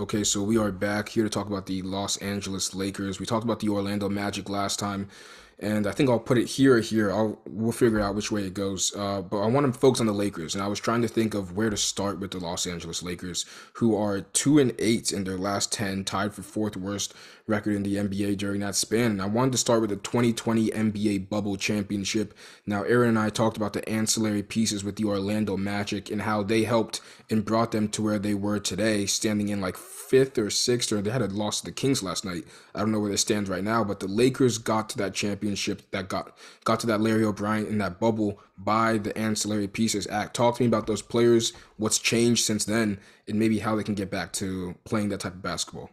Okay, so we are back here to talk about the Los Angeles Lakers. We talked about the Orlando Magic last time, and I think I'll put it here or here. We'll figure out which way it goes. But I want to focus on the Lakers, and I was trying to think of where to start with the Los Angeles Lakers, who are 2-8 in their last 10, tied for fourth worst record in the NBA during that span. And I wanted to start with the 2020 NBA Bubble Championship. Now, Aaron and I talked about the ancillary pieces with the Orlando Magic and how they helped and brought them to where they were today, standing in like fifth or sixth, or they had a loss to the Kings last night. I don't know where they stand right now, but the Lakers got to that championship, that got to that Larry O'Brien in that bubble by the Ancillary Pieces Act. Talk to me about those players, what's changed since then, and maybe how they can get back to playing that type of basketball.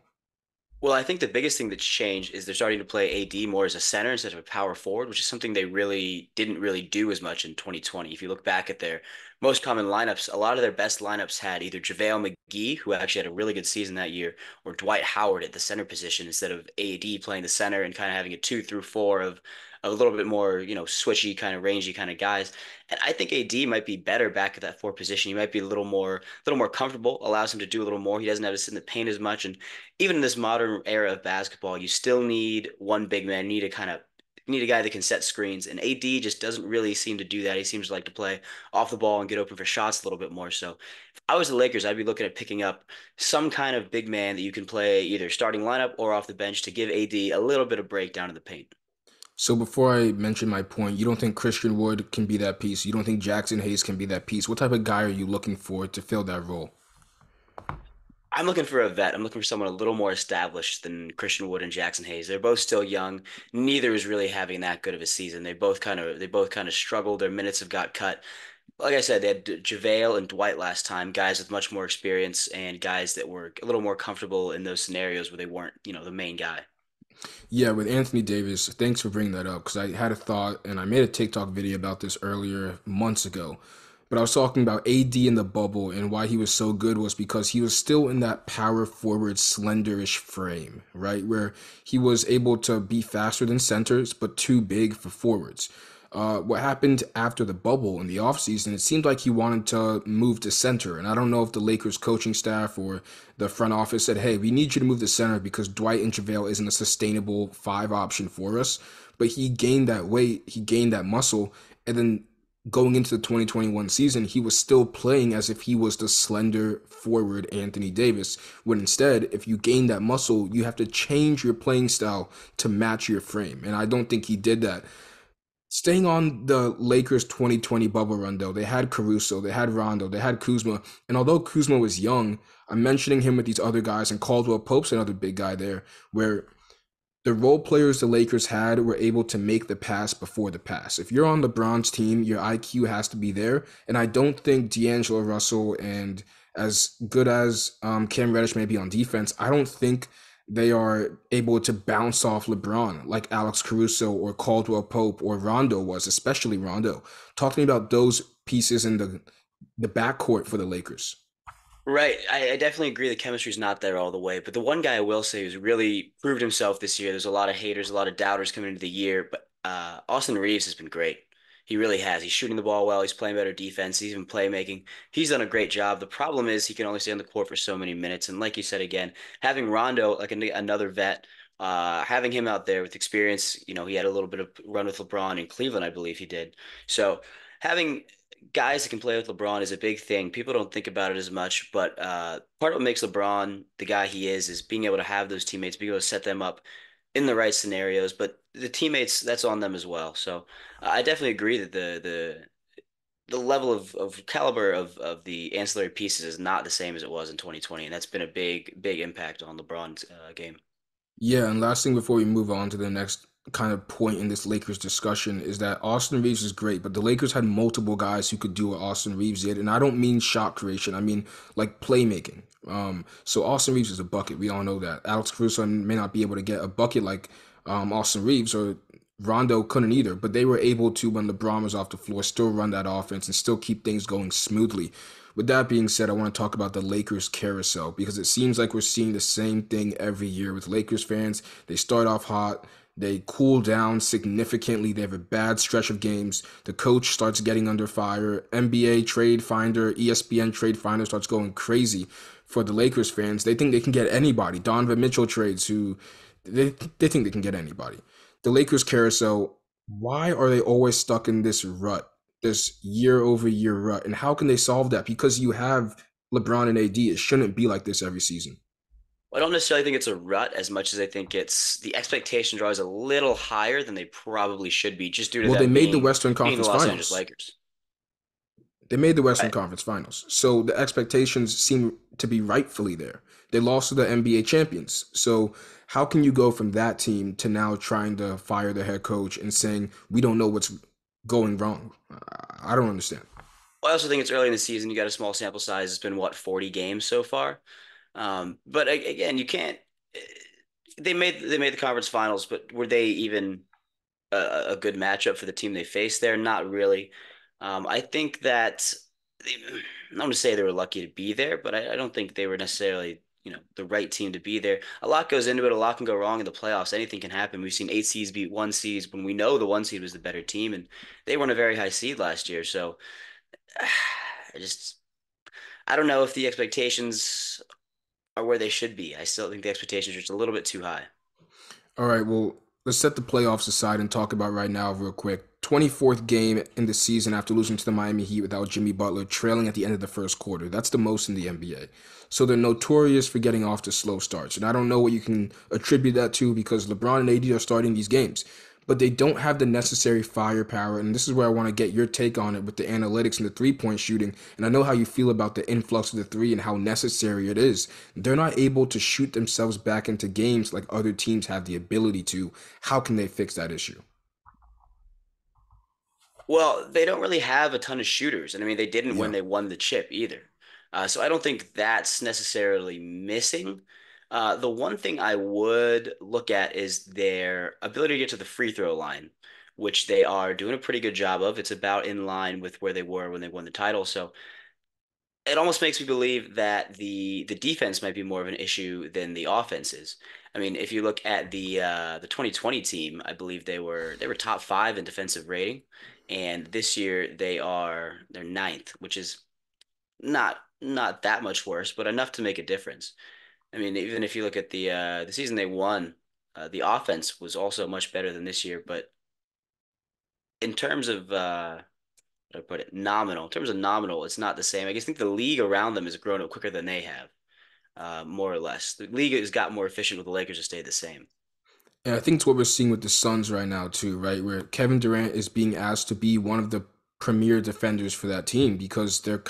Well, I think the biggest thing that's changed is they're starting to play AD more as a center instead of a power forward, which is something they really didn't really do as much in 2020. If you look back at their most common lineups, a lot of their best lineups had either JaVale McGee, who actually had a really good season that year, or Dwight Howard at the center position instead of AD playing the center and kind of having a 2 through 4 of a little bit more, switchy kind of rangy kind of guys. And I think AD might be better back at that 4 position. He might be a little more comfortable, allows him to do a little more. He doesn't have to sit in the paint as much. And even in this modern era of basketball, you still need one big man. You need a guy that can set screens, and AD just doesn't really seem to do that. He seems to like to play off the ball and get open for shots a little bit more. So, if I was the Lakers, I'd be looking at picking up some kind of big man that you can play either starting lineup or off the bench to give AD a little bit of break down in the paint. So before I mention my point, you don't think Christian Wood can be that piece? You don't think Jackson Hayes can be that piece? What type of guy are you looking for to fill that role? I'm looking for a vet. I'm looking for someone a little more established than Christian Wood and Jackson Hayes. They're both still young. Neither is really having that good of a season. They both kind of struggled. Their minutes have got cut. Like I said, they had JaVale and Dwight last time, guys with much more experience and guys that were a little more comfortable in those scenarios where they weren't, the main guy. Yeah, with Anthony Davis, thanks for bringing that up because I had a thought and I made a TikTok video about this earlier months ago. But I was talking about AD in the bubble and why he was so good was because he was still in that power forward, slenderish frame, right? Where he was able to be faster than centers, but too big for forwards. What happened after the bubble in the offseason, it seemed like he wanted to move to center. And I don't know if the Lakers coaching staff or the front office said, hey, we need you to move to center because Dwight and JaVale isn't a sustainable five option for us. But he gained that weight, he gained that muscle, and then going into the 2021 season, he was still playing as if he was the slender forward Anthony Davis. When instead, if you gain that muscle, you have to change your playing style to match your frame. And I don't think he did that. Staying on the Lakers 2020 bubble run, though, they had Caruso, they had Rondo, they had Kuzma. And although Kuzma was young, I'm mentioning him with these other guys, and Caldwell Pope's another big guy there, where the role players the Lakers had were able to make the pass before the pass. If you're on LeBron's team, your IQ has to be there. And I don't think D'Angelo Russell and as good as Cam Reddish may be on defense, I don't think they are able to bounce off LeBron like Alex Caruso or Caldwell Pope or Rondo was, especially Rondo. Talk to me about those pieces in the backcourt for the Lakers. Right. I definitely agree the chemistry's not there all the way. But the one guy I will say who's really proved himself this year, there's a lot of haters, a lot of doubters coming into the year, but Austin Reeves has been great. He really has. He's shooting the ball well. He's playing better defense. He's even playmaking. He's done a great job. The problem is he can only stay on the court for so many minutes. And like you said again, having Rondo, like another vet, having him out there with experience, he had a little bit of run with LeBron in Cleveland, I believe he did. So having guys that can play with LeBron is a big thing. People don't think about it as much, but part of what makes LeBron the guy he is being able to have those teammates, being able to set them up in the right scenarios. But the teammates, that's on them as well. So I definitely agree that the level of caliber of the ancillary pieces is not the same as it was in 2020, and that's been a big impact on LeBron's game. Yeah, and last thing before we move on to the next kind of point in this Lakers discussion is that Austin Reeves is great, but the Lakers had multiple guys who could do what Austin Reeves did, and I don't mean shot creation, I mean like playmaking. So Austin Reeves is a bucket. We all know that. Alex Caruso may not be able to get a bucket like Austin Reeves or Rondo couldn't either, but they were able to, when LeBron was off the floor, still run that offense and still keep things going smoothly. With that being said, I want to talk about the Lakers carousel because it seems like we're seeing the same thing every year with Lakers fans. They start off hot, they cool down significantly, they have a bad stretch of games. The coach starts getting under fire. NBA Trade Finder, ESPN Trade Finder starts going crazy for the Lakers fans, they think they can get anybody. Donovan Mitchell trades, who they think they can get anybody. The Lakers carousel, why are they always stuck in this rut, this year over year rut? And how can they solve that? Because you have LeBron and AD, it shouldn't be like this every season. I don't necessarily think it's a rut as much as I think it's the expectations are always a little higher than they probably should be, just due to Well, they them made the Western being the Conference Los Angeles Finals. Lakers. They made the Western Right. Conference Finals. So the expectations seem to be rightfully there. They lost to the NBA champions. So how can you go from that team to now trying to fire the head coach and saying we don't know what's going wrong? I don't understand. I also think it's early in the season. You got a small sample size. It's been what 40 games so far. But again, you can't. They made the conference finals, but were they even a good matchup for the team they faced there? Not really. I think that I'm going to say they were lucky to be there, but I don't think they were necessarily the right team to be there. A lot goes into it. A lot can go wrong in the playoffs. Anything can happen. We've seen eight seeds beat one seeds when we know the one seed was the better team, and they weren't a very high seed last year. So I just I don't know if the expectations are where they should be. I still think the expectations are just a little bit too high. All right, well, let's set the playoffs aside and talk about right now, real quick. 24th game in the season after losing to the Miami Heat without Jimmy Butler, trailing at the end of the first quarter. That's the most in the NBA. So they're notorious for getting off to slow starts. And I don't know what you can attribute that to because LeBron and AD are starting these games. But they don't have the necessary firepower. And this is where I want to get your take on it with the analytics and the 3 point shooting. And I know how you feel about the influx of the three and how necessary it is. They're not able to shoot themselves back into games like other teams have the ability to. How can they fix that issue? Well, they don't really have a ton of shooters, and I mean they didn't when Yeah. they won the chip either. So I don't think that's necessarily missing. The one thing I would look at is their ability to get to the free throw line, which they are doing a pretty good job of. It's about in line with where they were when they won the title. So it almost makes me believe that the defense might be more of an issue than the offense is. I mean, if you look at the 2020 team, I believe they were top five in defensive rating, and this year they're ninth, which is not that much worse, but enough to make a difference. I mean, even if you look at the season they won, the offense was also much better than this year, but in terms of how do I put it? Nominal. In terms of nominal, it's not the same. I guess I think the league around them has grown up quicker than they have, more or less. The league has got more efficient with the Lakers to stay the same. And I think it's what we're seeing with the Suns right now too, right? Where Kevin Durant is being asked to be one of the premier defenders for that team because they're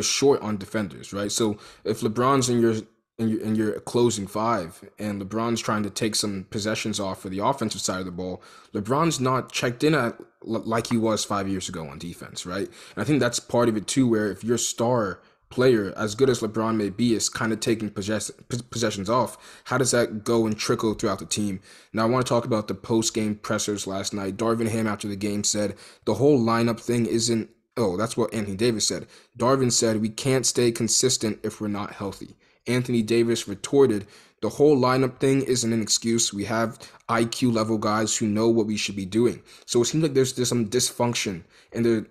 short on defenders, right? So if LeBron's in your closing five and LeBron's trying to take some possessions off for the offensive side of the ball, LeBron's not checked in at like he was 5 years ago on defense, right? And I think that's part of it too, where if your star player, as good as LeBron may be, is kind of taking possessions off. How does that go and trickle throughout the team? Now, I want to talk about the post game pressers last night. Darvin Ham, after the game, said the whole lineup thing isn't. Oh, that's what Anthony Davis said. Darvin said we can't stay consistent if we're not healthy. Anthony Davis retorted, the whole lineup thing isn't an excuse. We have IQ level guys who know what we should be doing. So it seems like there's some dysfunction and there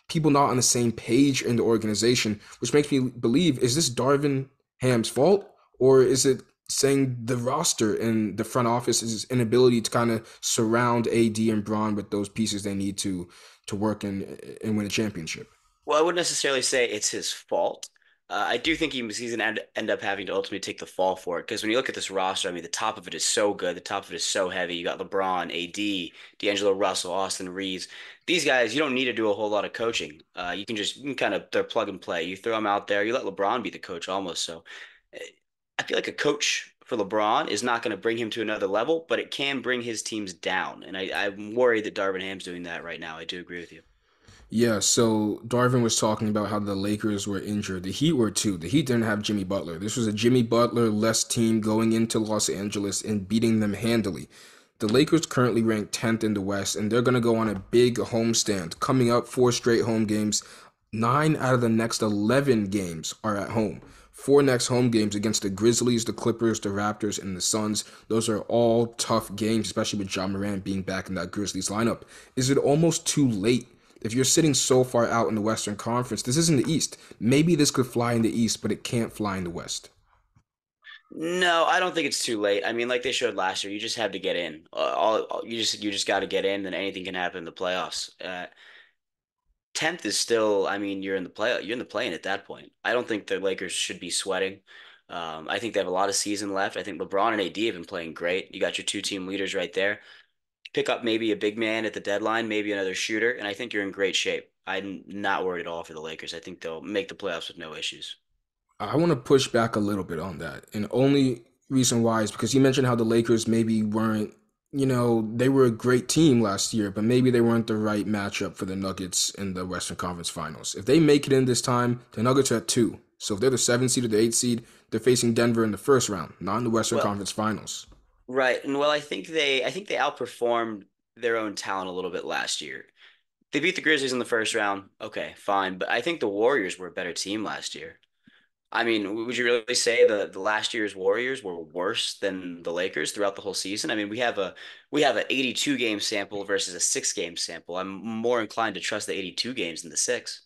people not on the same page in the organization, which makes me believe, is this Darvin Ham's fault? Or is it saying the roster and the front office's inability to kind of surround AD and Braun with those pieces they need to work and win a championship? Well, I wouldn't necessarily say it's his fault. I do think he's going to end up having to ultimately take the fall for it because when you look at this roster, I mean, the top of it is so good. The top of it is so heavy. You got LeBron, AD, D'Angelo Russell, Austin Reeves. These guys, you don't need to do a whole lot of coaching. You can kind of, they're plug and play. You throw them out there. You let LeBron be the coach almost. So eh, I feel like a coach for LeBron is not going to bring him to another level, but it can bring his teams down. And I'm worried that Darvin Ham's doing that right now. I do agree with you. Yeah, so Darvin was talking about how the Lakers were injured. The Heat were too. The Heat didn't have Jimmy Butler. This was a Jimmy Butler less team going into Los Angeles and beating them handily. The Lakers currently rank 10th in the West, and they're going to go on a big homestand. Coming up, four straight home games. Nine out of the next 11 games are at home. Four next home games against the Grizzlies, the Clippers, the Raptors, and the Suns. Those are all tough games, especially with John Morant being back in that Grizzlies lineup. Is it almost too late If you're sitting so far out in the Western Conference, this isn't the East. Maybe this could fly in the East, but it can't fly in the West. No, I don't think it's too late. I mean, like they showed last year, you just have to get in. You just got to get in, then anything can happen in the playoffs. 10th is still, I mean, you're in the play-in at that point. I don't think the Lakers should be sweating. I think they have a lot of season left. I think LeBron and AD have been playing great. You got your two team leaders right there. Pick up maybe a big man at the deadline, maybe another shooter, and I think you're in great shape. I'm not worried at all for the Lakers. I think they'll make the playoffs with no issues. I want to push back a little bit on that. And only reason why is because you mentioned how the Lakers maybe weren't, they were a great team last year, but maybe they weren't the right matchup for the Nuggets in the Western Conference Finals. If they make it in this time, the Nuggets are at two. So if they're the seventh seed or the eighth seed, they're facing Denver in the first round, not in the Western Well, Conference Finals. right, and well, I think they outperformed their own talent a little bit last year. They beat the Grizzlies in the first round. Okay, fine, but I think the Warriors were a better team last year. I mean, would you really say the last year's Warriors were worse than the Lakers throughout the whole season? I mean, we have an 82 game sample versus a 6 game sample. I'm more inclined to trust the 82 games than the six.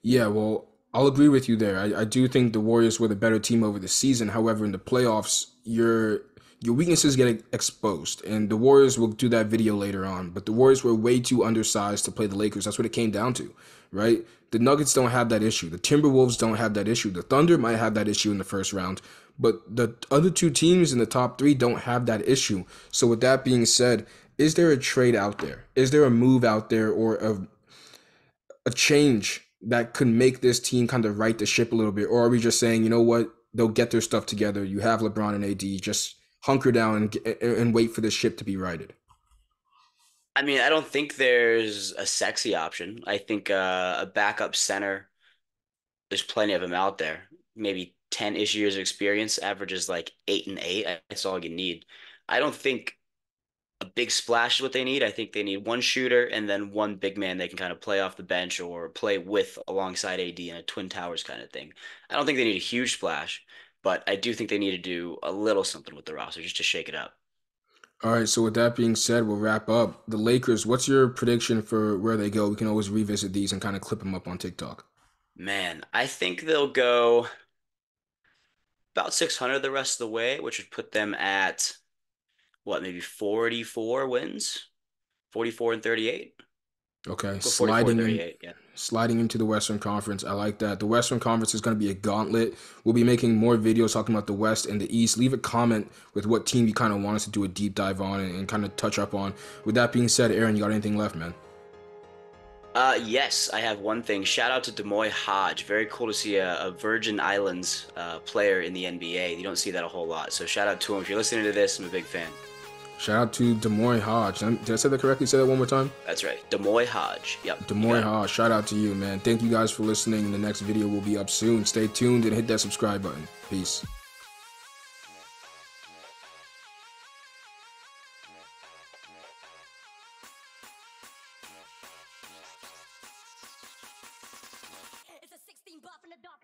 Yeah, well, I'll agree with you there. I do think the Warriors were the better team over the season. However, in the playoffs, your weaknesses get exposed, and the Warriors will do that video later on. But the Warriors were way too undersized to play the Lakers. That's what it came down to, right? The Nuggets don't have that issue. The Timberwolves don't have that issue. The Thunder might have that issue in the first round, but the other two teams in the top three don't have that issue. So, with that being said, is there a trade out there? Is there a move out there or a change that could make this team kind of right the ship a little bit? Or are we just saying, you know what, they'll get their stuff together. You have LeBron and AD, just hunker down and wait for the ship to be righted. I mean, I don't think there's a sexy option. I think a backup center, there's plenty of them out there. Maybe 10-ish years of experience, averages like 8 and 8. That's all you need. I don't think a big splash is what they need. I think they need one shooter and then one big man they can kind of play off the bench or play with alongside AD in a Twin Towers kind of thing. I don't think they need a huge splash, but I do think they need to do a little something with the roster just to shake it up. All right, so with that being said, we'll wrap up. The Lakers, what's your prediction for where they go? We can always revisit these and kind of clip them up on TikTok. Man, I think they'll go about 600 the rest of the way, which would put them at what, maybe 44 wins? 44 and 38? Okay, Go 44 sliding in 38, yeah. sliding into the Western Conference. I like that. The Western Conference is going to be a gauntlet. We'll be making more videos talking about the West and the East. Leave a comment with what team you kind of want us to do a deep dive on and kind of touch up on. With that being said, Aaron, you got anything left, man? Yes, I have one thing. Shout out to Demoy Hodge. Very cool to see a Virgin Islands player in the NBA. You don't see that a whole lot. So shout out to him. If you're listening to this, I'm a big fan. Shout out to Demoy Hodge. Did I say that correctly? Say that one more time. That's right. Demoy Hodge. Yep, you Demoy got it. Hodge. Shout out to you, man. Thank you guys for listening. The next video will be up soon. Stay tuned and hit that subscribe button. Peace. It's a 16 buff in the dark.